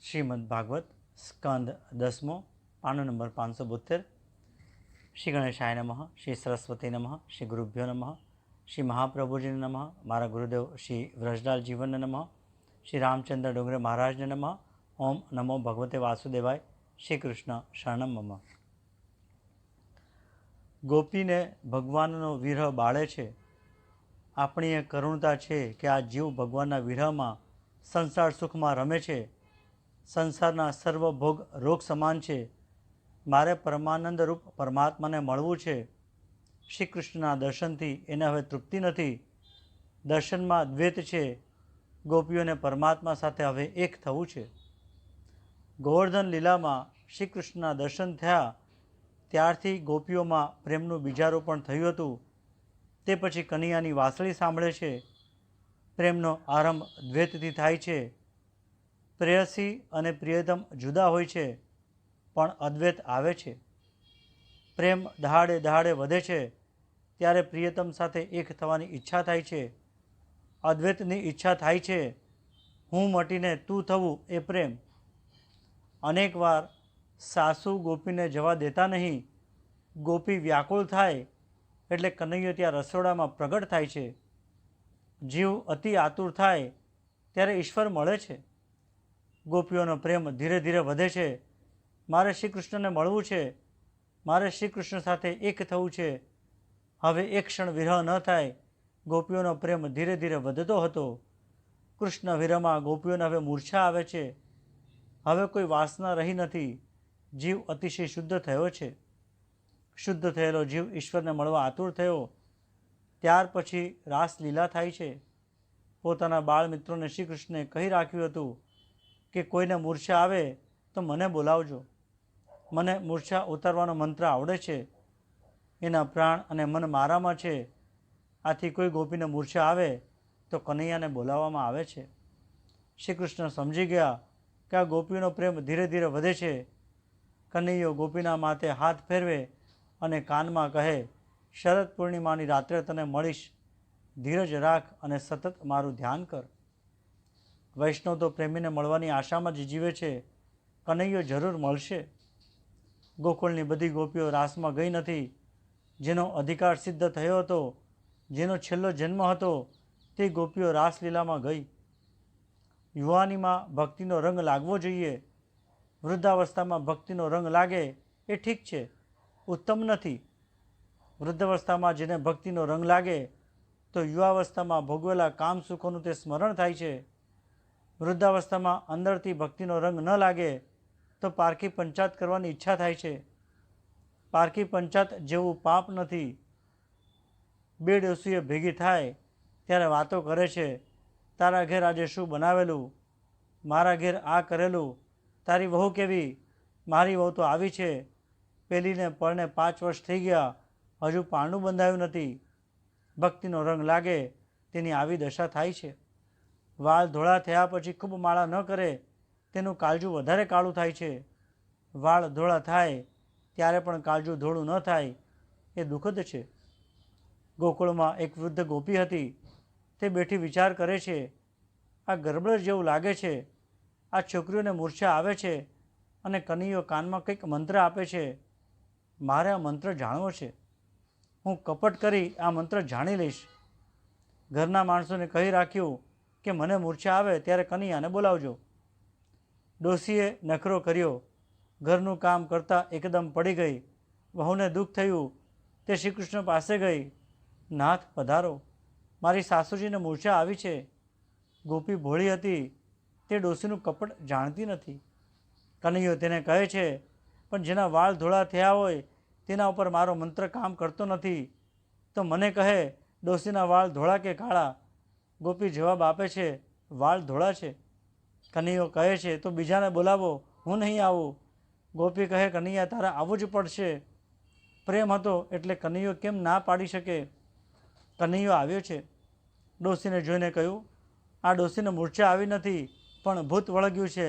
શ્રીમદ ભાગવત સ્કંદ 10 પાનો number 572। Shri ગણેશાય નમઃ, શ્રી સરસ્વતી નમઃ, શ્રી ગુરુભ્યો નમઃ, શ્રી મહાપ્રભુજીને નમઃ, મારા ગુરુદેવ શ્રી વ્રજલાલ જીવનને નમઃ, શ્રી રામચંદ્ર ડુંગરે મહારાજને નમઃ। ઓમ નમો ભગવતે વાસુદેવાય। શ્રી કૃષ્ણ શરણમ મમ। ગોપીને ભગવાનનો વિરહ બાળે છે। આપણી એ કરુણતા છે કે આ જીવ ભગવાનના વિરહમાં સંસાર સુખમાં રમે છે। સંસારના સર્વ ભોગ રોગ સમાન છે। મારે પરમાનંદ રૂપ પરમાત્માને મળવું છે। શ્રી કૃષ્ણના દર્શનથી એને હવે તૃપ્તિ નથી। દર્શનમાં દ્વૈત છે। ગોપીઓને પરમાત્મા સાથે હવે એક થવું છે। ગોવર્ધન લીલામાં શ્રી કૃષ્ણના દર્શન થયા ત્યારથી ગોપીઓમાં પ્રેમનું બીજારોપણ થયું હતું। તે પછી કનૈયાની વાંસળી સાંભળે છે। પ્રેમનો આરંભ દ્વૈતથી થાય છે। પ્રેયસી અને પ્રિયતમ જુદા હોય છે પણ અદ્વૈત આવે છે। પ્રેમ દહાડે દહાડે વધે છે ત્યારે પ્રિયતમ સાથે એક થવાની ઈચ્છા થાય છે। અદ્વૈતની ઈચ્છા થાય છે। હું મટીને તું થવું એ પ્રેમ। અનેકવાર સાસુ ગોપીને જવા દેતા નહીં। ગોપી વ્યાકુળ થાય એટલે કનૈયો ત્યાં રસોડામાં પ્રગટ થાય છે। જીવ અતિ આતુર થાય ત્યારે ઈશ્વર મળે છે। ગોપીઓનો પ્રેમ ધીરે ધીરે વધે છે। મારે શ્રી કૃષ્ણને મળવું છે। મારે શ્રી કૃષ્ણ સાથે એક થવું છે। હવે એક ક્ષણ વિરહ ન થાય। ગોપીઓનો પ્રેમ ધીરે ધીરે વધતો હતો। કૃષ્ણ વિરહમાં ગોપીઓને હવે મૂર્છા આવે છે। હવે કોઈ વાસના રહી નથી। જીવ અતિશય શુદ્ધ થયો છે। શુદ્ધ થયેલો જીવ ઈશ્વરને મળવા આતુર થયો। ત્યાર પછી રાસલીલા થાય છે। પોતાના બાળ મિત્રોને શ્રી કૃષ્ણે કહી રાખ્યું હતું કે કોઈને મૂર્છા આવે તો મને બોલાવજો। મને મૂર્છા ઉતારવાનો મંત્ર આવડે છે। એના પ્રાણ અને મન મારામાં છે। આથી કોઈ ગોપીને મૂર્છા આવે તો કનૈયાને બોલાવવામાં આવે છે। શ્રી કૃષ્ણ સમજી ગયા કે આ ગોપીઓનો પ્રેમ ધીરે ધીરે વધે છે। કનૈયો ગોપીના માથે હાથ ફેરવે અને કાનમાં કહે, શરદ પૂર્ણિમાની રાત્રે તને મળીશ। ધીરજ રાખ અને સતત મારું ધ્યાન કર। વૈષ્ણવ તો પ્રેમીને મળવાની આશામાં જ જીવે છે। કનૈયો જરૂર મળશે। ગોકુળની બધી ગોપીઓ રાસમાં ગઈ નથી। જેનો અધિકાર સિદ્ધ થયો હતો, જેનો છેલ્લો જન્મ હતો, તે ગોપીઓ રાસલીલામાં ગઈ। યુવાનીમાં ભક્તિનો રંગ લાગવો જોઈએ। વૃદ્ધાવસ્થામાં ભક્તિનો રંગ લાગે એ ઠીક છે, ઉત્તમ નથી। વૃદ્ધાવસ્થામાં જેને ભક્તિનો રંગ લાગે તો યુવાવસ્થામાં ભોગવેલા કામ સુખોનું તે સ્મરણ થાય છે। વૃદ્ધાવસ્થામાં અંદરથી ભક્તિનો રંગ ન લાગે તો પારકી પંચાત કરવાની ઈચ્છા થાય છે। પારકી પંચાત જેવું પાપ નથી। બે ડોસીઓ ભેગી થાય ત્યારે વાતો કરે છે, તારા ઘેર આજે શું બનાવેલું, મારા ઘેર આ કરેલું, તારી વહુ કેવી, મારી વહુ તો આવી છે, પેલીને પરણે 5 વર્ષ થઈ ગયા, હજુ પારણું બંધાયું નથી। ભક્તિનો રંગ લાગે તેની આવી દશા થાય છે। વાળ ધોળા થયા પછી ખૂબ માળા ન કરે તેનું કાળજું વધારે કાળું થાય છે। વાળ ધોળા થાય ત્યારે પણ કાળજું ધોળું ન થાય એ દુઃખદ છે। ગોકુળમાં એક વૃદ્ધ ગોપી હતી। તે બેઠી વિચાર કરે છે, આ ગરબડ જેવું લાગે છે। આ છોકરીઓને મૂર્છા આવે છે અને કનૈયો કાનમાં કંઈક મંત્ર આપે છે। મારે આ મંત્ર જાણવો છે। હું કપટ કરી આ મંત્ર જાણી લઈશ। ઘરના માણસોને કહી રાખ્યું કે મને મૂર્છા આવે ત્યારે કનૈયાને બોલાવજો। ડોશીએ નખરો કર્યો। ઘરનું કામ કરતાં એકદમ પડી ગઈ। વહુને દુઃખ થયું। તે શ્રી કૃષ્ણ પાસે ગઈ, નાથ પધારો, મારી સાસુજીને મૂર્છા આવી છે। ગોપી ભોળી હતી, તે ડોશીનું કપટ જાણતી નથી। કનૈયો તેને કહે છે, પણ જેના વાળ ધોળા થયા હોય તેના ઉપર મારો મંત્ર કામ કરતો નથી, તો મને કહે ડોશીના વાળ ધોળા કે કાળા? ગોપી જવાબ આપે છે, વાળ ધોળા છે। કનૈયો કહે છે, તો બીજાને બોલાવો, હું નહીં આવું। ગોપી કહે, કનૈયા તારે આવવું જ પડશે। પ્રેમ હતો એટલે કનૈયો કેમ ના પાડી શકે? કનૈયો આવ્યો છે। ડોશીને જોઈને કહ્યું, આ ડોશીને મૂર્છા આવી નથી પણ ભૂત વળગ્યું છે।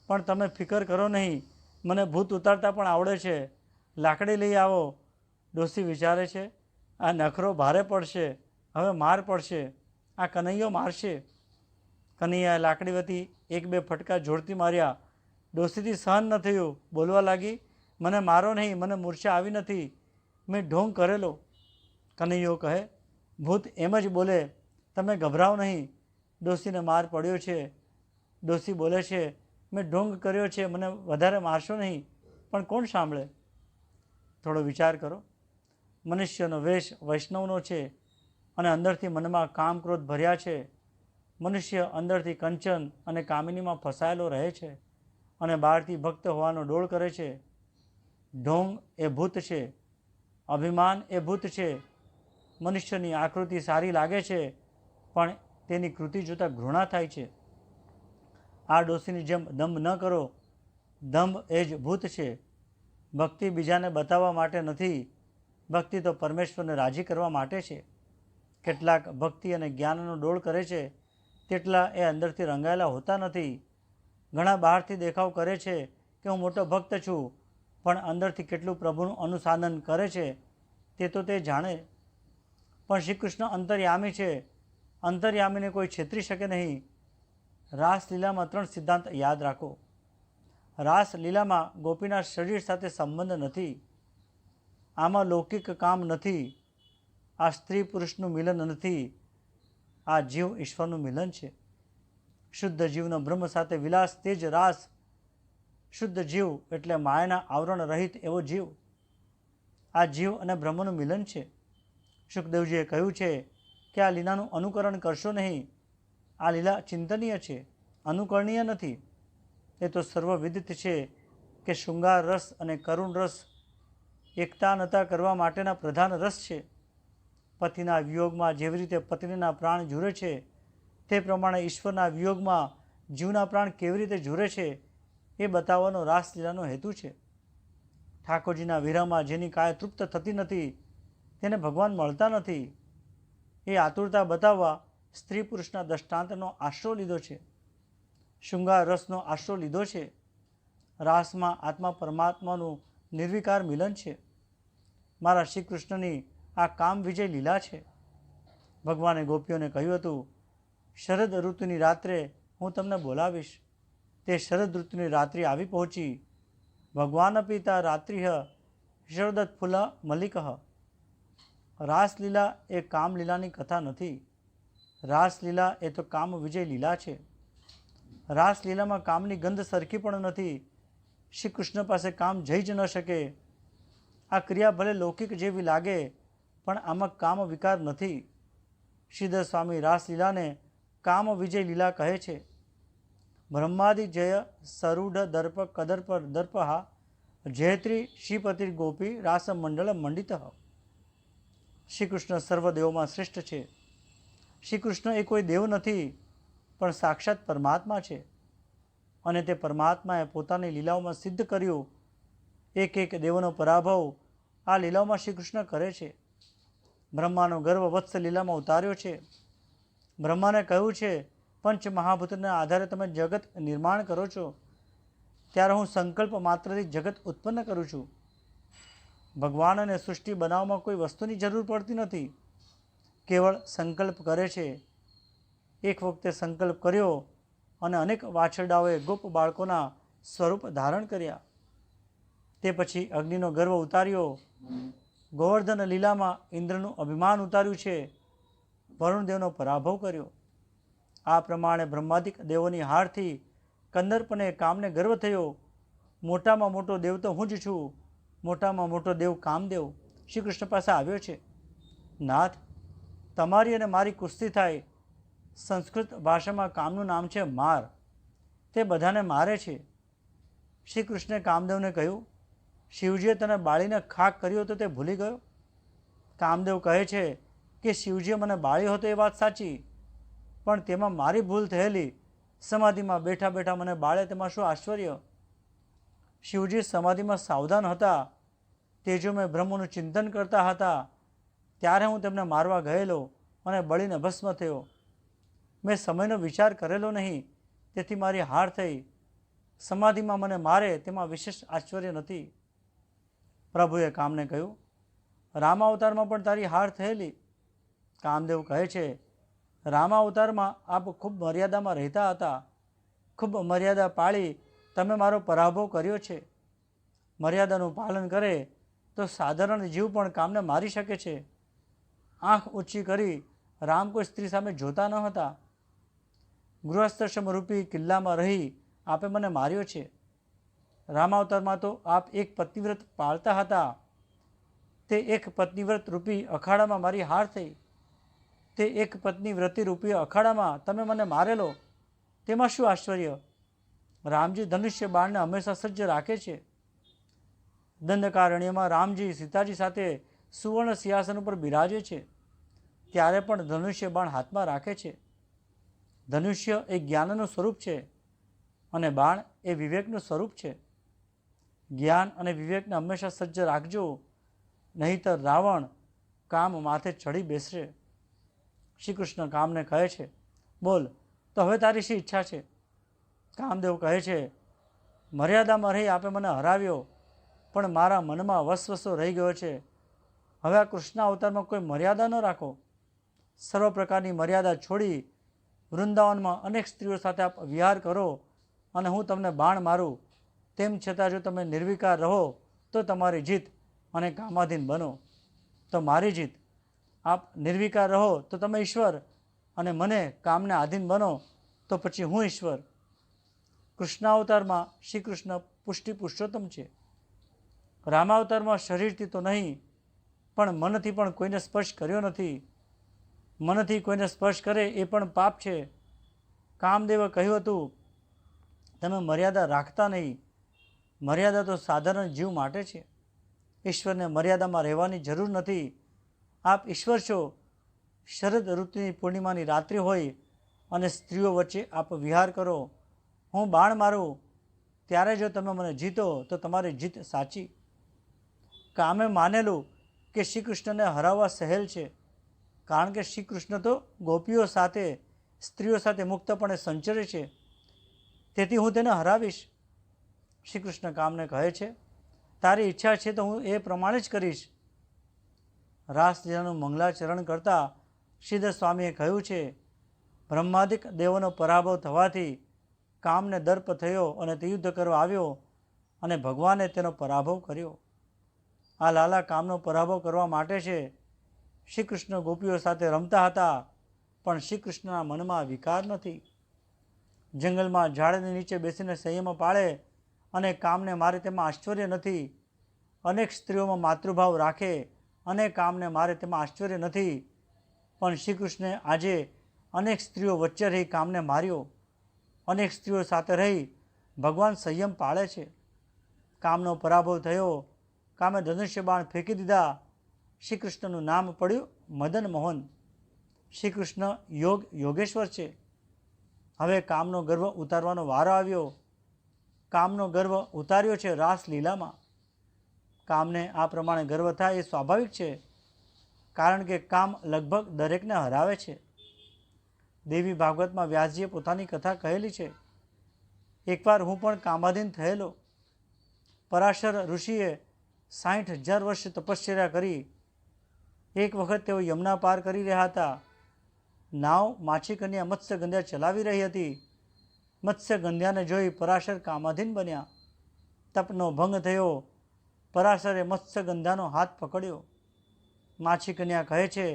પણ તમે ફિકર કરો નહીં, મને ભૂત ઉતારતા પણ આવડે છે। લાકડી લઈ આવો। ડોશી વિચારે છે, આ નખરો ભારે પડશે, હવે માર પડશે, આ કનૈયો મારશે। કનૈયાએ લાકડી વતી 1-2 ફટકા જોરથી માર્યા ડોશીથી સહન ન થયું, બોલવા લાગી, મને મારો નહીં, મને મૂર્છા આવી નથી, મેં ઢોંગ કરેલો. કનૈયો કહે, ભૂત એમ જ બોલે, તમે ગભરાઓ નહીં, ડોશીને માર પડ્યો છે. ડોશી બોલે છે, મેં ઢોંગ કર્યો છે, મને વધારે મારશો નહીં. પણ કોણ સાંભળે? થોડો વિચાર કરો. મનુષ્યનો વેશ વૈષ્ણવનો છે અને અંદરથી મનમાં કામ ક્રોધ ભર્યા છે. મનુષ્ય અંદરથી કંચન અને કામિનીમાં ફસાયેલો રહે છે અને બહારથી ભક્ત હોવાનો ડોળ કરે છે. ઢોંગ એ ભૂત છે, અભિમાન એ ભૂત છે. મનુષ્યની આકૃતિ સારી લાગે છે પણ તેની કૃતિ જોતાં ઘૃણા થાય છે. આ ડોશીની જેમ દંભ ન કરો. દંભ એ જ ભૂત છે. ભક્તિ બીજાને બતાવવા માટે નથી, ભક્તિ તો પરમેશ્વરને રાજી કરવા માટે છે. કેટલાક ભક્તિ અને જ્ઞાનનો ડોળ કરે છે, તેટલા એ અંદરથી રંગાયેલા હોતા નથી. ઘણા બહારથી દેખાવ કરે છે કે હું મોટો ભક્ત છું, પણ અંદરથી કેટલું પ્રભુનું અનુસાધન કરે છે તે તો તે જાણે. પણ શ્રી કૃષ્ણ અંતર્યામી છે. અંતર્યામીને કોઈ છેતરી શકે નહીં. રાસલીલામાં 3 સિદ્ધાંત યાદ રાખો. રાસલીલામાં ગોપીના શરીર સાથે સંબંધ નથી. આમાં લૌકિક કામ નથી. આ સ્ત્રી પુરુષનું મિલન નથી. આ જીવ ઈશ્વરનું મિલન છે. શુદ્ધ જીવનો બ્રહ્મ સાથે વિલાસ, તે જ રાસ. શુદ્ધ જીવ એટલે માયાના આવરણ રહિત એવો જીવ. આ જીવ અને બ્રહ્મનું મિલન છે. સુખદેવજીએ કહ્યું છે કે આ લીલાનું અનુકરણ કરશો નહીં. આ લીલા ચિંતનીય છે, અનુકરણીય નથી. એ તો સર્વવિદિત છે કે શૃંગાર રસ અને કરુણ રસ એકતાનતા કરવા માટેના પ્રધાન રસ છે. પતિના વિયોગમાં જેવી રીતે પત્નીના પ્રાણ ઝૂરે છે, તે પ્રમાણે ઈશ્વરના વિયોગમાં જીવના પ્રાણ કેવી રીતે ઝૂરે છે એ બતાવવાનો રાસલીલાનો હેતુ છે. ઠાકોરજીના વિરહમાં જેની કાયા તૃપ્ત થતી નથી તેને ભગવાન મળતા નથી. એ આતુરતા બતાવવા સ્ત્રી પુરુષના દૃષ્ટાંતનો આશરો લીધો છે. શૃંગાર રસનો આશરો લીધો છે. રાસમાં આત્મા પરમાત્માનું નિર્વિકાર મિલન છે. મારા શ્રી કૃષ્ણની આ કામ વિજય લીલા છે. ભગવાને ગોપીઓને કહ્યું હતું, શરદ ઋતુની રાત્રે હું તમને બોલાવીશ. તે શરદ ઋતુની રાત્રિ આવી પહોંચી. ભગવાન પિતા રાત્રિહ શરદત ફૂલ મલ્લિકઃ. રાસલીલા એ કામલીલાની કથા નથી. રાસલીલા એ તો કામ વિજય લીલા છે. રાસલીલામાં કામની ગંધ સરખી પણ નથી. શ્રી કૃષ્ણ પાસે કામ જઈ જ ન શકે. આ ક્રિયા ભલે લૌકિક જેવી લાગે, પણ આમાં કામ વિકાર નથી. શ્રીધર સ્વામી રાસલીલાને કામ વિજય લીલા કહે છે. બ્રહ્માદિ જય સરૂઢ દર્પ કદર્પ દર્પહા જયત્રી શ્રીપતિ ગોપી રાસ મંડળ મંડિત. શ્રી કૃષ્ણ સર્વદેવોમાં શ્રેષ્ઠ છે. શ્રી કૃષ્ણ એ કોઈ દેવ નથી, પણ સાક્ષાત પરમાત્મા છે. અને તે પરમાત્માએ પોતાની લીલાઓમાં સિદ્ધ કર્યું. એક એક દેવોનો પરાભવ આ લીલાઓમાં શ્રી કૃષ્ણ કરે છે. બ્રહ્માનો ગર્વ વત્સ લીલામાં ઉતાર્યો છે. બ્રહ્માને કહ્યું છે, પંચ મહાભૂતના આધારે તમે જગત નિર્માણ કરો છો, ત્યારે હું સંકલ્પ માત્રથી જગત ઉત્પન્ન કરું છું. ભગવાનને સૃષ્ટિ બનાવવામાં કોઈ વસ્તુની જરૂર પડતી નથી. કેવળ સંકલ્પ કરે છે. એક વખતે સંકલ્પ કર્યો અને અનેક વાછરડાઓએ ગોપ બાળકોના સ્વરૂપ ધારણ કર્યા. તે પછી અગ્નિનો ગર્વ ઉતાર્યો. ગોવર્ધન લીલામાં ઇન્દ્રનું અભિમાન ઉતાર્યું છે. વરુણદેવનો પરાભવ કર્યો. આ પ્રમાણે બ્રહ્માદિક દેવોની હારથી કંદર્પને કામને ગર્વ થયો. મોટામાં મોટો દેવ તો હું જ છું. મોટામાં મોટો દેવ કામદેવ શ્રી કૃષ્ણ પાસે આવ્યો છે. નાથ, તમારી અને મારી કુસ્તી થાય. સંસ્કૃત ભાષામાં કામનું નામ છે માર. તે બધાને મારે છે. શ્રી કૃષ્ણે કામદેવને કહ્યું, શિવજીએ તને બાળીને ખાક કર્યો તો તે ભૂલી ગયો? કામદેવ કહે છે કે શિવજીએ મને બાળ્યો હતો એ વાત સાચી, પણ તેમાં મારી ભૂલ થયેલી. સમાધિમાં બેઠા બેઠા મને બાળે તેમાં શું આશ્ચર્ય? શિવજી સમાધિમાં સાવધાન હતા. તેજોમય બ્રહ્મનું ચિંતન કરતા હતા. ત્યારે હું તેમને મારવા ગયેલો અને બળીને ભસ્મ થયો. મેં સમયનો વિચાર કરેલો નહીં, તેથી મારી હાર થઈ. સમાધિમાં મને મારે તેમાં વિશેષ આશ્ચર્ય નથી. પ્રભુએ કામને કહ્યું, રામાવતારમાં પણ તારી હાર થયેલી. કામદેવ કહે છે, રામાવતારમાં આપ ખૂબ મર્યાદામાં રહેતા હતા. ખૂબ મર્યાદા પાળી તમે મારો પરાભવ કર્યો છે. મર્યાદાનું પાલન કરે તો સાધારણ જીવ પણ કામને મારી શકે છે. આંખ ઊંચી કરી રામ કોઈ સ્ત્રી સામે જોતા ન હતા. ગૃહસ્થાશ્રમ રૂપી કિલ્લામાં રહી આપે મને માર્યો છે. રામાવતારમાં તો આપ એક પતિવ્રત પાળતા હતા. તે એક પત્નીવ્રત રૂપી અખાડામાં મારી હાર થઈ. તે એક પત્ની વ્રતિ રૂપી અખાડામાં તમે મને મારેલો. તેમાં શું આશ્ચર્ય? રામજી ધનુષ્ય બાણને હંમેશા સજ્જ રાખે છે. દંડકારણ્યમાં રામજી સીતાજી સાથે સુવર્ણ સિંહાસન ઉપર બિરાજે છે ત્યારે પણ ધનુષ્ય બાણ હાથમાં રાખે છે. ધનુષ્ય એ જ્ઞાનનું સ્વરૂપ છે અને બાણ એ વિવેકનું સ્વરૂપ છે. જ્ઞાન અને વિવેકને હંમેશા સજ્જ રાખજો, નહીંતર રાવણ કામ માથે ચડી બેસશે. શ્રી કૃષ્ણ કામને કહે છે, બોલ તો હવે તારી શી ઈચ્છા છે? કામદેવ કહે છે, મર્યાદામાં રહી આપે મને હરાવ્યો, પણ મારા મનમાં વસવસો રહી ગયો છે. હવે આ કૃષ્ણ અવતારમાં કોઈ મર્યાદા ન રાખો. સર્વ પ્રકારની મર્યાદા છોડી વૃંદાવનમાં અનેક સ્ત્રીઓ સાથે આપ વિહાર કરો અને હું તમને બાણ મારું, તેમ છતાં જો તમે નિર્વિકાર રહો તો તમારી જીત અને કામાધીન બનો તો મારી જીત. આપ નિર્વિકાર રહો તો તમે ઈશ્વર અને મને કામને આધીન બનો તો પછી હું ઈશ્વર. કૃષ્ણાવતારમાં શ્રી કૃષ્ણ પુષ્ટિ પુરુષોત્તમ છે. રામાવતારમાં શરીરથી તો નહીં પણ મનથી પણ કોઈને સ્પર્શ કર્યો નથી. મનથી કોઈને સ્પર્શ કરે એ પણ પાપ છે. કામદેવે કહ્યું હતું, તમે મર્યાદા રાખતા નહીં. મર્યાદા તો સાધારણ જીવ માટે છે. ઈશ્વરને મર્યાદામાં રહેવાની જરૂર નથી. આપ ઈશ્વર છો. શરદ ઋતુની પૂર્ણિમાની રાત્રિ હોય અને સ્ત્રીઓ વચ્ચે આપ વિહાર કરો, હું બાણ મારું, ત્યારે જો તમે મને જીતો તો તમારી જીત સાચી. કામે માનેલું કે શ્રી કૃષ્ણને હરાવવા સહેલ છે, કારણ કે શ્રી કૃષ્ણ તો ગોપીઓ સાથે, સ્ત્રીઓ સાથે મુક્તપણે સંચરે છે, તેથી હું તેને હરાવીશ. શ્રી કૃષ્ણ કામને કહે છે, તારી ઈચ્છા છે તો હું એ પ્રમાણે જ કરીશ. રાસલીલાનું મંગલાચરણ કરતા શ્રીધર સ્વામીએ કહ્યું છે, બ્રહ્માદિક દેવોનો પરાભવ થવાથી કામને દર્પ થયો અને તે યુદ્ધ કરવા આવ્યો અને ભગવાને તેનો પરાભવ કર્યો. આ લાલા કામનો પરાભવ કરવા માટે છે. શ્રી કૃષ્ણ ગોપીઓ સાથે રમતા હતા, પણ શ્રી કૃષ્ણના મનમાં વિકાર નથી. જંગલમાં ઝાડની નીચે બેસીને સંયમ પાળે અને કામને મારે તેમાં આશ્ચર્ય નથી. અનેક સ્ત્રીઓમાં માતૃભાવ રાખે અને કામને મારે તેમાં આશ્ચર્ય નથી. પણ શ્રી કૃષ્ણે આજે અનેક સ્ત્રીઓ વચ્ચે રહી કામને માર્યો. અનેક સ્ત્રીઓ સાથે રહી ભગવાન સંયમ પાળે છે. કામનો પરાભવ થયો. કામે ધનુષ્ય બાણ ફેંકી દીધા. શ્રી કૃષ્ણનું નામ પડ્યું મદન મોહન. શ્રી કૃષ્ણ યોગેશ્વર છે. હવે કામનો ગર્વ ઉતારવાનો વારો આવ્યો. કામનો ગર્વ ઉતાર્યો છે રાસલીલામાં. કામને આ પ્રમાણે ગર્વ થાય એ સ્વાભાવિક છે, કારણ કે કામ લગભગ દરેકને હરાવે છે. દેવી ભાગવતમાં વ્યાસજીએ પોતાની કથા કહેલી છે. એકવાર હું પણ કામાધીન થયેલો. પરાશર ઋષિએ 60,000 વર્ષ તપશ્ચર્યા કરી. એક વખત તેઓ યમુના પાર કરી રહ્યા હતા. નાવ માછીકન્યા મત્સ્યગંધ્યા ચલાવી રહી હતી. મત્સ્યગંધ્યાને જોઈ પરાશર કામાધીન બન્યા. તપનો ભંગ થયો. પરાશરે મત્સ્યગંધાનો હાથ પકડ્યો. માછીકન્યા કહે છે,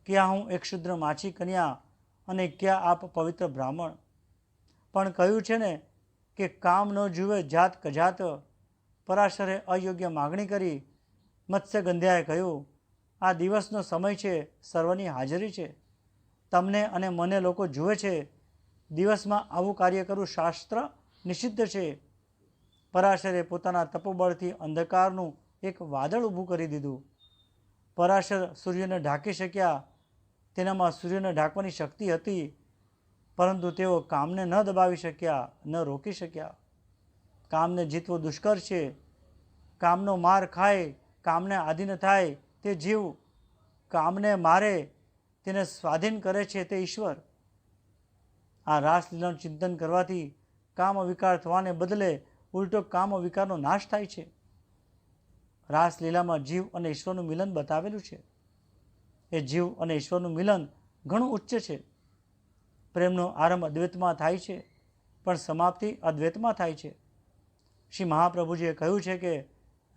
ક્યાં હું એક શુદ્ર માછીકન્યા અને ક્યાં આપ પવિત્ર બ્રાહ્મણ. પણ કહ્યું છે ને કે કામ ન જુએ જાત કજાત. પરાશરે અયોગ્ય માગણી કરી. મત્સ્યગંધ્યાએ કહ્યું, આ દિવસનો સમય છે, સર્વની હાજરી છે. તમને અને મને લોકો જુએ છે. દિવસમાં આવું કાર્ય કરવું શાસ્ત્ર નિષિદ્ધ છે. પરાશરે પોતાના તપોબળથી અંધકારનું એક વાદળ ઊભું કરી દીધું. પરાશર સૂર્યને ઢાંકી શક્યા. તેનામાં સૂર્યને ઢાંકવાની શક્તિ હતી, પરંતુ તેઓ કામને ન દબાવી શક્યા, ન રોકી શક્યા. કામને જીતવું દુષ્કર છે. કામનો માર ખાય, કામને આધીન થાય તે જીવ, કામને મારે, તેને સ્વાધીન કરે છે તે ઈશ્વર. આ રાસલીલાનું ચિંતન કરવાથી કામ વિકાર થવાને બદલે ઉલટો કામ વિકારનો નાશ થાય છે. રાસલીલામાં જીવ અને ઈશ્વરનું મિલન બતાવેલું છે. એ જીવ અને ઈશ્વરનું મિલન ઘણું ઉચ્ચ છે. પ્રેમનો આરંભ દ્વૈતમાં થાય છે પણ સમાપ્તિ અદ્વૈતમાં થાય છે. શ્રી મહાપ્રભુજીએ કહ્યું છે કે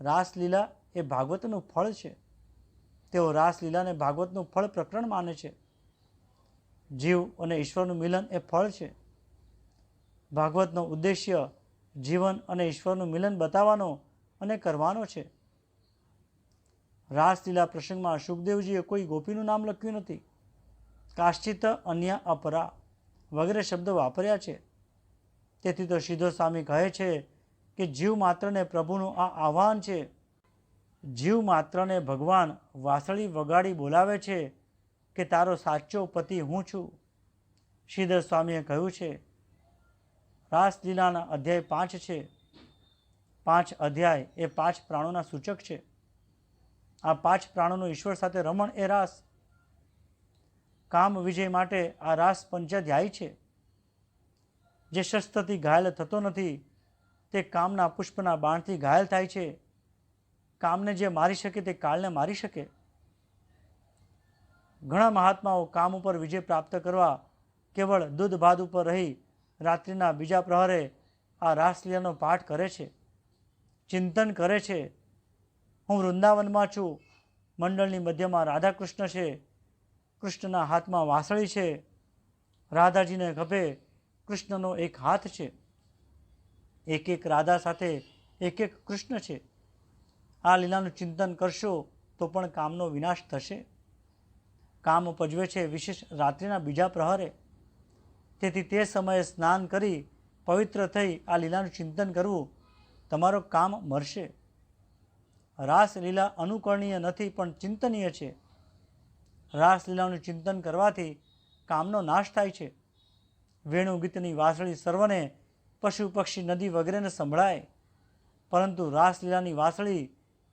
રાસલીલા એ ભાગવતનું ફળ છે. તેઓ રાસલીલાને ભાગવતનું ફળ પ્રકરણ માને છે. જીવ અને ઈશ્વરનું મિલન એ ફળ છે. ભાગવતનો ઉદ્દેશ્ય જીવન અને ઈશ્વરનું મિલન બતાવવાનો અને કરવાનો છે. રાસલીલા પ્રસંગમાં સુખદેવજીએ કોઈ ગોપીનું નામ લખ્યું નથી. કાશ્ચિત અન્ય અપરા વગેરે શબ્દો વાપર્યા છે. તેથી તો સીધો સ્વામી કહે છે કે જીવ માત્રને પ્રભુનું આ આહ્વાન છે. જીવ માત્રને ભગવાન વાંસળી વગાડી બોલાવે છે કે તારો સાચો પતિ હું છું. શ્રીધર સ્વામીએ કહ્યું છે રાસલીલાના અધ્યાય 5 છે. 5 અધ્યાય એ 5 પ્રાણોના સૂચક છે. આ 5 પ્રાણોનું ઈશ્વર સાથે રમણ એ રાસ. કામ વિજય માટે આ રાસ પંચાધ્યાયી છે. જે શસ્ત્રથી ઘાયલ થતો નથી તે કામના પુષ્પના બાણથી ઘાયલ થાય છે. કામને જે મારી શકે તે કાળને મારી શકે. ઘણા મહાત્માઓ કામ ઉપર વિજય પ્રાપ્ત કરવા કેવળ દૂધ ભાત ઉપર રહી રાત્રિના બીજા પ્રહરે આ રાસલીલાનો પાઠ કરે છે, ચિંતન કરે છે. હું વૃંદાવનમાં છું, મંડળની મધ્યમાં રાધા કૃષ્ણ છે, કૃષ્ણના હાથમાં વાંસળી છે, રાધાજીને ખભે કૃષ્ણનો એક હાથ છે, એક એક રાધા સાથે એક એક કૃષ્ણ છે. આ લીલાનું ચિંતન કરશો તો પણ કામનો વિનાશ થશે. કામ પજવે છે વિશેષ રાત્રિના બીજા પ્રહરે. તેથી તે સમયે સ્નાન કરી પવિત્ર થઈ આ લીલાનું ચિંતન કરવું, તમારો કામ મરશે. રાસલીલા અનુકરણીય નથી પણ ચિંતનીય છે. રાસલીલાનું ચિંતન કરવાથી કામનો નાશ થાય છે. વેણુ ગીતની વાંસળી સર્વને પશુ પક્ષી નદી વગેરેને સંભળાય, પરંતુ રાસલીલાની વાંસળી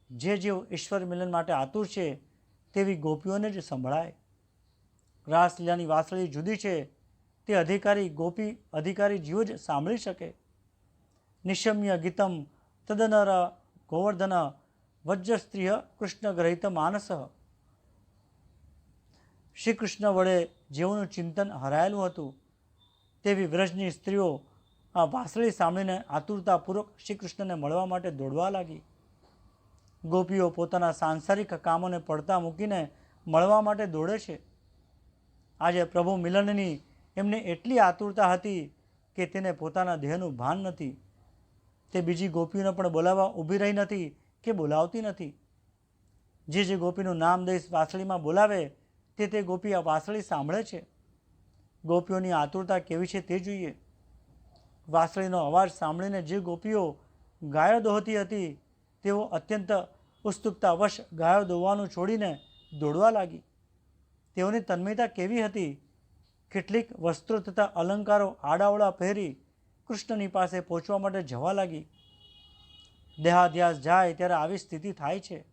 જે જેઓ ઈશ્વર મિલન માટે આતુર છે તેવી ગોપીઓને જ સંભળાય. રાસલીલાની વાંસળી જુદી છે, તે અધિકારી ગોપી અધિકારી જીવ જ સાંભળી શકે. નિશમ્ય ગીતમ તદનર ગોવર્ધન વજ્રસ્ત્રીય કૃષ્ણ ગ્રહિત માનસ. શ્રી કૃષ્ણ વડે જેઓનું ચિંતન હરાયેલું હતું તેવી વ્રજની સ્ત્રીઓ આ વાંસળી સાંભળીને આતુરતાપૂર્વક શ્રી કૃષ્ણને મળવા માટે દોડવા લાગી. ગોપીઓ પોતાના સાંસારિક કામોને પડતા મૂકીને મળવા માટે દોડે છે. આજે પ્રભુ મિલનની એમને એટલી આતુરતા હતી કે તેને પોતાના દેહનું ભાન નથી. તે બીજી ગોપીઓને પણ બોલાવવા ઊભી રહી નથી કે બોલાવતી નથી. જે ગોપીનું નામ દઈશ વાંસળીમાં બોલાવે તે ગોપી આ વાંસળી સાંભળે છે. ગોપીઓની આતુરતા કેવી છે તે જોઈએ. વાંસળીનો અવાજ સાંભળીને જે ગોપીઓ ગાયો દોહતી હતી તેઓ અત્યંત ઉત્સુકતાવશ ગાયો દોવાનું છોડીને દોડવા લાગી. તેઓની તન્મયતા કેવી હતી! કેટલીક વસ્ત્રો તથા અલંકારો આડાવડા પહેરી કૃષ્ણની પાસે પહોંચવા માટે જવા લાગી. દેહાધ્યાસ જાય ત્યારે આવી સ્થિતિ થાય છે.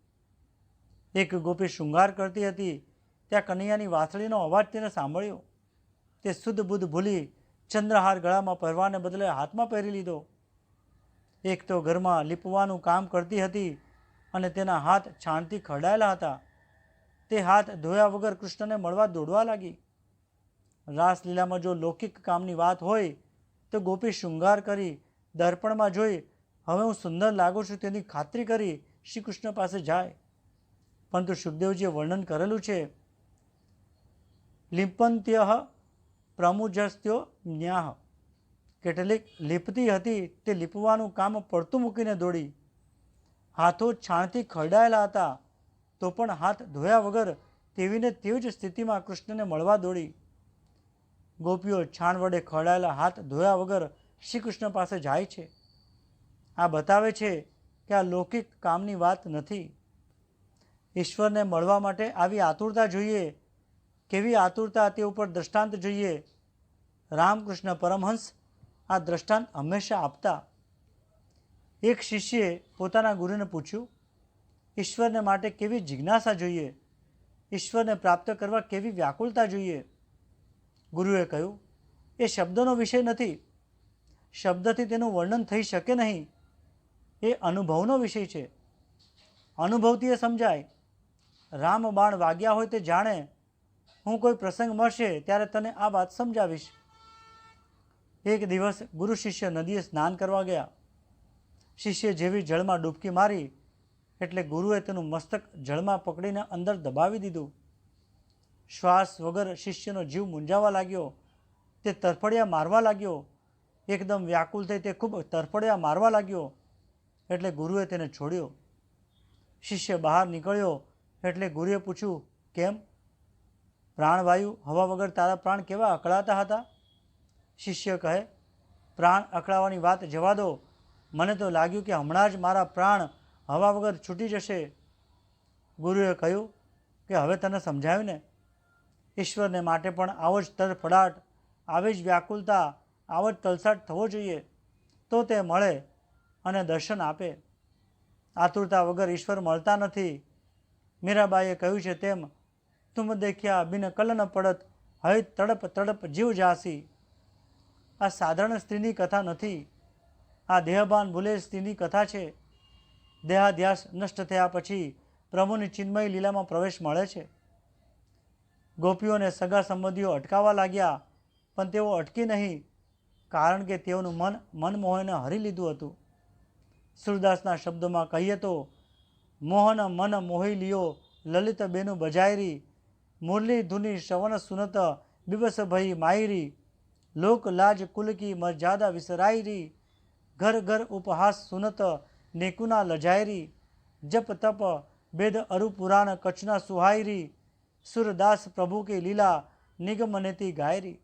એક ગોપી શૃંગાર કરતી હતી, ત્યાં કનૈયાની વાંસળીનો અવાજ તેને સાંભળ્યો. તે શુદ્ધ બુદ્ધ ભૂલી ચંદ્રહાર ગળામાં પહેરવાને બદલે હાથમાં પહેરી લીધો. એક તો ઘરમાં લીપવાનું કામ કરતી હતી અને તેના હાથ છાણથી ખરડાયેલા હતા. તે હાથ ધોયા વગર કૃષ્ણને મળવા દોડવા લાગી. રાસલીલામાં જો લૌકિક કામની વાત હોય તો ગોપી શૃંગાર કરી દર્પણમાં જોઈ હવે હું સુંદર લાગુ છું તેની ખાતરી કરી શ્રી કૃષ્ણ પાસે જાય. પરંતુ સુખદેવજીએ વર્ણન કરેલું છે લિંપંત્ય પ્રમુજસ્ત્યો ન્યાહ. કેટલીક લીપતી હતી તે લીપવાનું કામ પડતું મૂકીને દોડી. હાથો છાણથી ખરડાયેલા હતા તો પણ હાથ ધોયા વગર તેવીને તેવી જ સ્થિતિમાં કૃષ્ણને મળવા દોડી. ગોપીઓ છાણ વડે ખરડાયેલા હાથ ધોયા વગર શ્રી કૃષ્ણ પાસે જાય છે. આ બતાવે છે કે આ લૌકિક કામની વાત નથી. ઈશ્વરને મળવા માટે આવી આતુરતા જોઈએ. કેવી આતુરતા તે ઉપર દ્રષ્ટાંત જોઈએ. રામકૃષ્ણ પરમહંસ આ દ્રષ્ટાંત હંમેશા આપતા. એક શિષ્યે પોતાના ગુરુને પૂછ્યું, ઈશ્વરને માટે કેવી જિજ્ઞાસા જોઈએ, ઈશ્વરને પ્રાપ્ત કરવા કેવી વ્યાકુળતા જોઈએ. ગુરુએ કહ્યું, એ શબ્દનો વિષય નથી. શબ્દથી તેનું વર્ણન થઈ શકે નહીં. એ અનુભવનો વિષય છે. અનુભવથી એ સમજાય. રામ બાણ વાગ્યા હોય તે જાણે. હું કોઈ પ્રસંગ મળશે ત્યારે તને આ વાત સમજાવીશ. એક દિવસ ગુરુ શિષ્ય નદીએ સ્નાન કરવા ગયા. શિષ્ય જેવી જળમાં ડૂબકી મારી એટલે ગુરુએ તેનું મસ્તક જળમાં પકડીને અંદર દબાવી દીધું. શ્વાસ વગર શિષ્યનો જીવ મૂંઝાવા લાગ્યો. તે તરફડિયા મારવા લાગ્યો. એકદમ વ્યાકુલ થઈ તે ખૂબ તરફડિયા મારવા લાગ્યો એટલે ગુરુએ તેને છોડ્યો. શિષ્ય બહાર નીકળ્યો એટલે ગુરુએ પૂછ્યું, કેમ? પ્રાણવાયુ હવા વગર તારા પ્રાણ કેવા અકળાતા હતા? શિષ્ય કહે, પ્રાણ અકળાવાની વાત જવા દો, મને તો લાગ્યું કે હમણાં જ મારા પ્રાણ હવા વગર છૂટી જશે. ગુરુએ કહ્યું કે હવે તને સમજાયું ને, ઈશ્વરને માટે પણ આવો જ તરફડાટ, આવી જ વ્યાકુલતા, આવો જ તલસાટ થવો જોઈએ, તો તે મળે અને દર્શન આપે. આતુરતા વગર ઈશ્વર મળતા નથી. મીરાબાઈએ કહ્યું છે તેમ, તુમ દેખ્યા બિન કલન પડત, હૈ તડપ તડપ જીવ જાસી. આ સાધારણ સ્ત્રીની કથા નથી. આ દેહભાન ભૂલે સ્ત્રીની કથા છે. દેહાધ્યાસ નષ્ટ થયા પછી પ્રભુની ચિન્મય લીલામાં પ્રવેશ મળે છે. ગોપીઓને સગા સંબંધીઓ અટકાવવા લાગ્યા, પણ તેઓ અટકી નહીં, કારણ કે તેઓનું મન મનમોહને હરી લીધું હતું. સુરદાસના શબ્દોમાં કહીએ તો, મોહન મન મોહી લિયો લલિત બેનુ બજાયરી, મુરલી ધુની શ્રવણ સુનત બિબસ ભઈ માયરી, લોક લાજ કુલ કી મર્યાદા વિસરાયરી, ઘર ઘર ઉપહાસ સુનત નેકુના લજાયરી, જપ તપ વેદ અરુ પુરાણ કચ્છના સુહાયરી, સુરદાસ પ્રભુ કી લીલા નિગમનેતી ગાયરી.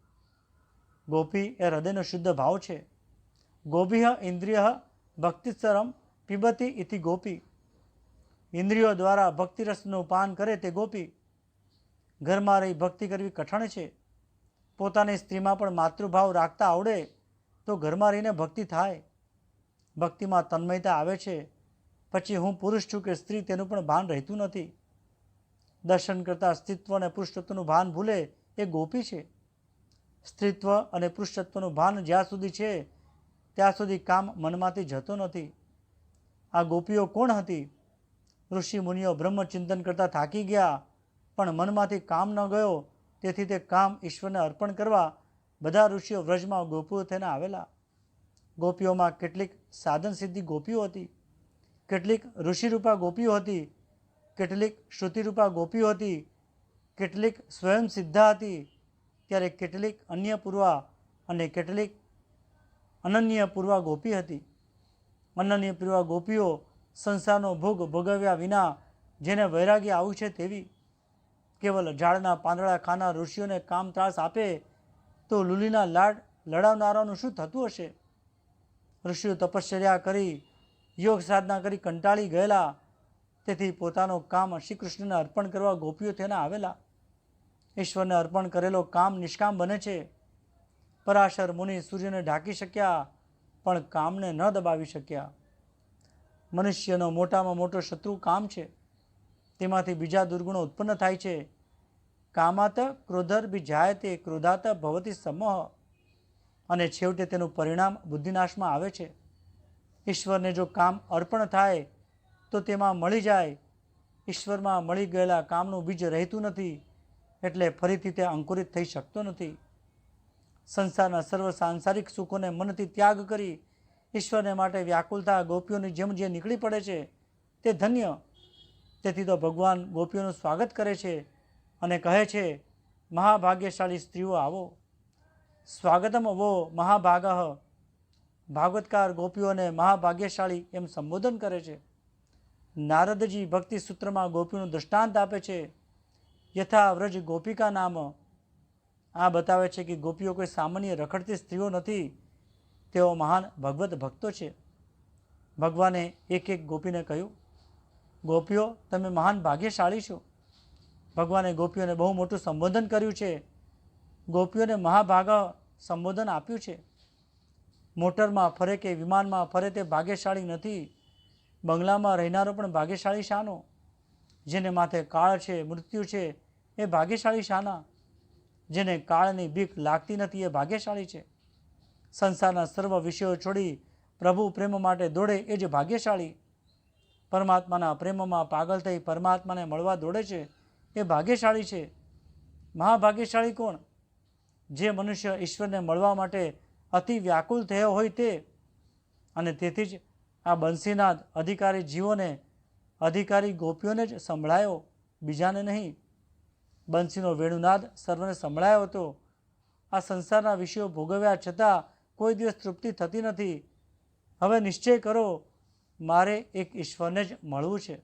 ગોપી એ હૃદયનો શુદ્ધ ભાવ છે. ગોભિહ ઇન્દ્રિય ભક્તિસરમ પીબતી ઇતિ ગોપી. ઇન્દ્રિયો દ્વારા ભક્તિરસનું પાન કરે તે ગોપી. ઘરમાં રહી ભક્તિ કરવી કઠણ છે. પોતાની સ્ત્રીમાં પણ માતૃભાવ રાખતા આવડે તો ઘરમાં રહીને ભક્તિ થાય. ભક્તિમાં તન્મયતા આવે છે. પછી હું પુરુષ છું કે સ્ત્રી તેનું પણ ભાન રહેતું નથી. દર્શન કરતાં સ્ત્રીત્વ અને પુરુષત્વનું ભાન ભૂલે એ ગોપી છે. સ્ત્રીત્વ અને પુરુષત્વનું ભાન જ્યાં સુધી છે ત્યાં સુધી કામ મનમાંથી જતો નથી. આ ગોપીઓ કોણ હતી? ઋષિ મુનિઓ બ્રહ્મચિંતન કરતાં થાકી ગયા, પણ મનમાંથી કામ ન ગયો, તેથી તે કામ ઈશ્વરને અર્પણ કરવા બધા ઋષિઓ વ્રજમાં ગોપીઓ થઈને આવેલા. ગોપીઓમાં કેટલીક સાધન સિદ્ધિ ગોપીઓ હતી, કેટલીક ઋષિરૂપા ગોપીઓ હતી, કેટલીક શ્રુતિરૂપા ગોપીઓ હતી, કેટલીક સ્વયં સિદ્ધા હતી, ત્યારે કેટલીક અન્ય પૂર્વા અને કેટલીક અનન્ય પૂર્વા ગોપી હતી. અનન્ય પૂર્વા ગોપીઓ સંસારનો ભોગ ભોગવ્યા વિના જેને વૈરાગ્ય આવ્યું છે તેવી. કેવલ ઝાડના પાંદડા ખાનાર ઋષિઓને કામ ત્રાસ આપે તો લુલીના લાડ લડાવનારાનું શું થતું હશે? ઋષિઓ તપશ્ચર્યા કરી, યોગ સાધના કરી કંટાળી ગયેલા, તેથી પોતાનું કામ શ્રી કૃષ્ણને અર્પણ કરવા ગોપીઓ થઈને આવેલા. ઈશ્વરને અર્પણ કરેલો કામ નિષ્કામ બને છે. પરાશર મુનિ સૂર્યને ઢાંકી શક્યા, પણ કામને ન દબાવી શક્યા. મનુષ્યનો મોટામાં મોટો શત્રુ કામ છે. તેમાંથી બીજા દુર્ગુણો ઉત્પન્ન થાય છે. કામાત ક્રોધર બીજાયતે ક્રોધાત ભવતી સમોહ. અને છેવટે તેનું પરિણામ બુદ્ધિનાશમાં આવે છે. ઈશ્વરને જો કામ અર્પણ થાય તો તેમાં મળી જાય. ઈશ્વરમાં મળી ગયેલા કામનું બીજ રહેતું નથી, એટલે ફરીથી તે અંકુરિત થઈ શકતો નથી. સંસારના સર્વ સાંસારિક સુખોને મનથી ત્યાગ કરી ઈશ્વરને માટે વ્યાકુલતા ગોપીઓની જેમ જે નીકળી પડે છે તે ધન્ય. તેથી તો ભગવાન ગોપીઓનું સ્વાગત કરે છે અને કહે છે, મહાભાગ્યશાળી સ્ત્રીઓ આવો. સ્વાગતમ વો મહાભાગઃ. ભાગવતકાર ગોપીઓને મહાભાગ્યશાળી એમ સંબોધન કરે છે. નારદજી ભક્તિ સૂત્રમાં ગોપીનું દૃષ્ટાંત આપે છે. યથા વ્રજ ગોપિકા નામ. આ બતાવે છે કે ગોપીઓ કોઈ સામાન્ય રખડતી સ્ત્રીઓ નથી, તેઓ મહાન ભગવત ભક્તો છે. ભગવાને એક એક ગોપીને કહ્યું, ગોપીઓ તમે મહાન ભાગ્યશાળી છો. ભગવાને ગોપીઓને બહુ મોટું સંબોધન કર્યું છે. ગોપીઓને મહાભાગા સંબોધન આપ્યું છે. મોટરમાં ફરે કે વિમાનમાં ફરે તે ભાગ્યશાળી નથી. બંગલામાં રહેનારો પણ ભાગ્યશાળી શાનો? જેને માથે કાળ છે, મૃત્યુ છે, એ ભાગ્યશાળી શાના? જેને કાળની બીક લાગતી નથી એ ભાગ્યશાળી છે. સંસારના સર્વ વિષયો છોડી પ્રભુ પ્રેમ માટે દોડે એ જ ભાગ્યશાળી. પરમાત્માના પ્રેમમાં પાગલ થઈ પરમાત્માને મળવા દોડે છે એ ભાગ્યશાળી છે. મહાભાગ્યશાળી કોણ? જે મનુષ્ય ઈશ્વરને મળવા માટે અતિ વ્યાકુલ થયો હોય તે, અને તેથી જ આ બંસીનાદ અધિકારી જીવોને, અધિકારી ગોપીઓને જ સંભળાયો, બીજાને નહીં. બંસીનો વેણુનાદ સર્વને સંભળાયો હતો. આ સંસારના વિષયો ભોગવ્યા છતાં કોઈ દિવસ તૃપ્તિ થતી નથી. હવે નિશ્ચય કરો, મારે એક ઈશ્વરને જ મળવું છે.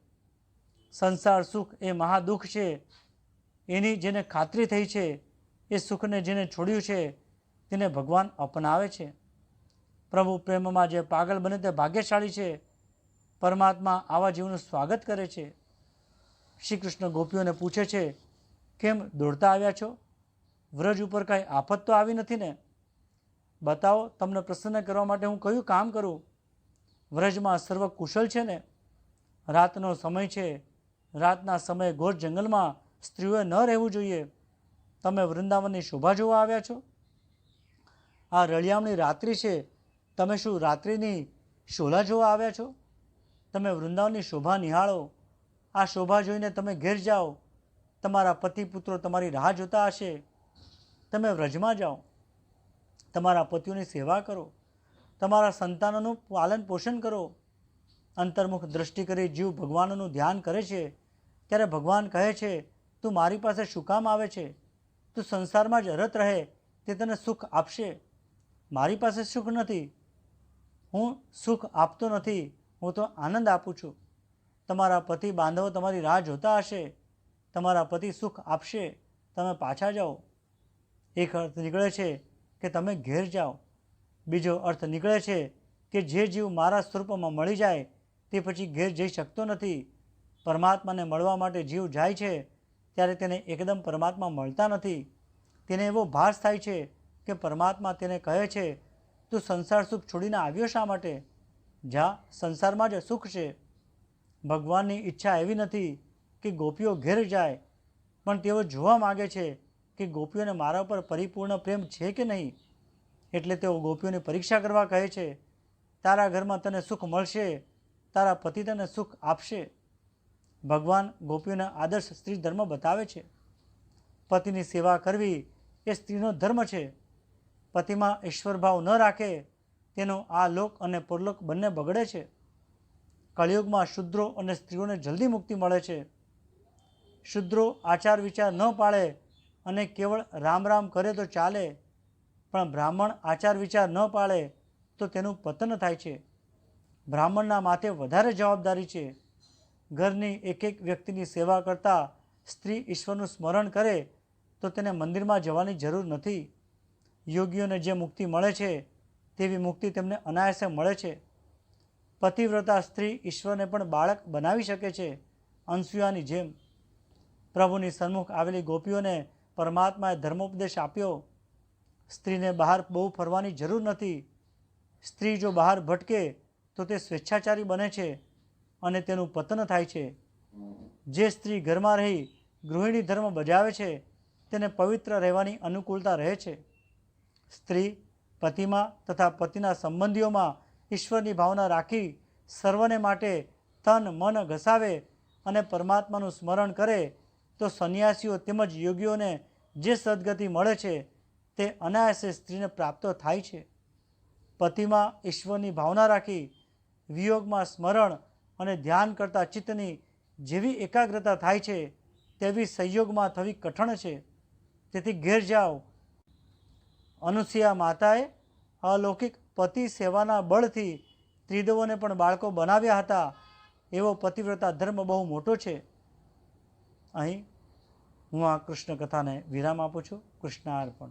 સંસાર સુખ એ મહાદુઃખ છે. એની જેને ખાતરી થઈ છે, એ સુખને જેને છોડ્યું છે, તેને ભગવાન અપનાવે છે. પ્રભુ પ્રેમમાં જે પાગલ બને તે ભાગ્યશાળી છે. પરમાત્મા આવા જીવનું સ્વાગત કરે છે. શ્રી કૃષ્ણ ગોપીઓને પૂછે છે, કેમ દોડતા આવ્યા છો? વ્રજ ઉપર કાંઈ આફત તો આવી નથી ને? બતાવો, તમને પ્રસન્ન કરવા માટે હું કયું કામ કરું? વ્રજમાં સર્વ કુશળ છે ને? રાતનો સમય છે. રાતના સમયે ઘોર જંગલમાં સ્ત્રીઓએ ન રહેવું જોઈએ. તમે વૃંદાવનની શોભા જોવા આવ્યા છો? આ રળિયામણી રાત્રિ છે. તમે શું રાત્રિની શોલા જોવા આવ્યા છો? તમે વૃંદાવનની શોભા નિહાળો. આ શોભા જોઈને તમે ઘેર જાઓ. તમારા પતિ પુત્રો તમારી રાહ જોતા હશે. તમે વ્રજમાં જાઓ. તમારા પતિઓની સેવા કરો. તમારા સંતાનોનું પાલન પોષણ કરો. અંતર્મુખ દ્રષ્ટિ કરી જીવ ભગવાનનું ધ્યાન કરે છે, ત્યારે ભગવાન કહે છે, તું મારી પાસે શું કામ આવે છે? તું સંસારમાં જ રત રહે, તે તને સુખ આપશે. મારી પાસે સુખ નથી. હું સુખ આપતો નથી, હું તો આનંદ આપું છું. તમારા પતિ બાંધવો તમારી રાહ જોતા હશે. તમારા પતિ સુખ આપશે. તમે પાછા જાઓ. એક અર્થ નીકળે છે કે તમે ઘેર જાઓ. બીજો અર્થ નીકળે છે કે જે જીવ મારા સ્વરૂપમાં મળી જાય તે પછી ઘેર જઈ શકતો નથી. પરમાત્માને મળવા માટે જીવ જાય છે ત્યારે તેને એકદમ પરમાત્મા મળતા નથી. તેને એવો ભાસ થાય છે કે પરમાત્મા તેને કહે છે, તું સંસાર સુખ છોડીને આવ્યો શા માટે? જા, સંસારમાં જ સુખ છે. ભગવાનની ઈચ્છા એવી નથી કે ગોપીઓ ઘેર જાય, પણ તેઓ જોવા માગે છે કે ગોપીઓને મારા ઉપર પરિપૂર્ણ પ્રેમ છે કે નહીં. એટલે તેઓ ગોપીઓની પરીક્ષા કરવા કહે છે. તારા ઘરમાં તને સુખ મળશે, તારા પતિ તને સુખ આપશે. ભગવાન ગોપીઓને આદર્શ સ્ત્રી ધર્મ બતાવે છે. પતિની સેવા કરવી એ સ્ત્રીનો ધર્મ છે. પતિમાં ઈશ્વરભાવ ન રાખે તેનો આ લોક અને પરલોક બંને બગડે છે. કળિયુગમાં શુદ્રો અને સ્ત્રીઓને જલ્દી મુક્તિ મળે છે. શુદ્રો આચાર વિચાર ન પાળે અને કેવળ રામ રામ કરે તો ચાલે, પણ બ્રાહ્મણ આચાર વિચાર ન પાળે તો તેનું પતન થાય છે. બ્રાહ્મણના માથે વધારે જવાબદારી છે. ઘરની એક એક વ્યક્તિની સેવા કરતાં સ્ત્રી ઈશ્વરનું સ્મરણ કરે તો તેને મંદિરમાં જવાની જરૂર નથી. યોગીઓને જે મુક્તિ મળે છે તેવી મુક્તિ તેમને અનાયાસે મળે છે. પતિવ્રતા સ્ત્રી ઈશ્વરને પણ બાળક બનાવી શકે છે, અનસૂયાની જેમ. પ્રભુની સન્મુખ આવેલી ગોપીઓને પરમાત્માએ ધર્મોપદેશ આપ્યો. સ્ત્રીને બહાર બહુ ફરવાની જરૂર નથી. સ્ત્રી જો બહાર ભટકે તો તે સ્વેચ્છાચારી બને છે અને તેનું પતન થાય છે. જે સ્ત્રી ઘરમાં રહી ગૃહિણી ધર્મ બજાવે છે તેને પવિત્ર રહેવાની અનુકૂળતા રહે છે. સ્ત્રી પતિમાં તથા પતિના સંબંધીઓમાં ઈશ્વરની ભાવના રાખી સર્વને માટે તન મન ઘસાવે અને પરમાત્માનું સ્મરણ કરે તો સંન્યાસીઓ તેમજ યોગીઓને જે સદગતિ મળે છે તે અનાયાસે સ્ત્રીને પ્રાપ્ત થાય છે. પતિમાં ઈશ્વરની ભાવના રાખી વિયોગમાં સ્મરણ અને ધ્યાન કરતા ચિત્તની જેવી એકાગ્રતા થાય છે તેવી સંયોગમાં થવી કઠણ છે. તેથી ઘેર જાઓ. અનુસૂયા માતાએ અલૌકિક પતિ સેવાના બળથી ત્રિદેવોને પણ બાળકો બનાવ્યા હતા. એવો પતિવ્રતા ધર્મ બહુ મોટો છે. અહીં હું આ કૃષ્ણ કથાને વિરામ આપું છું. કૃષ્ણાર્પણ.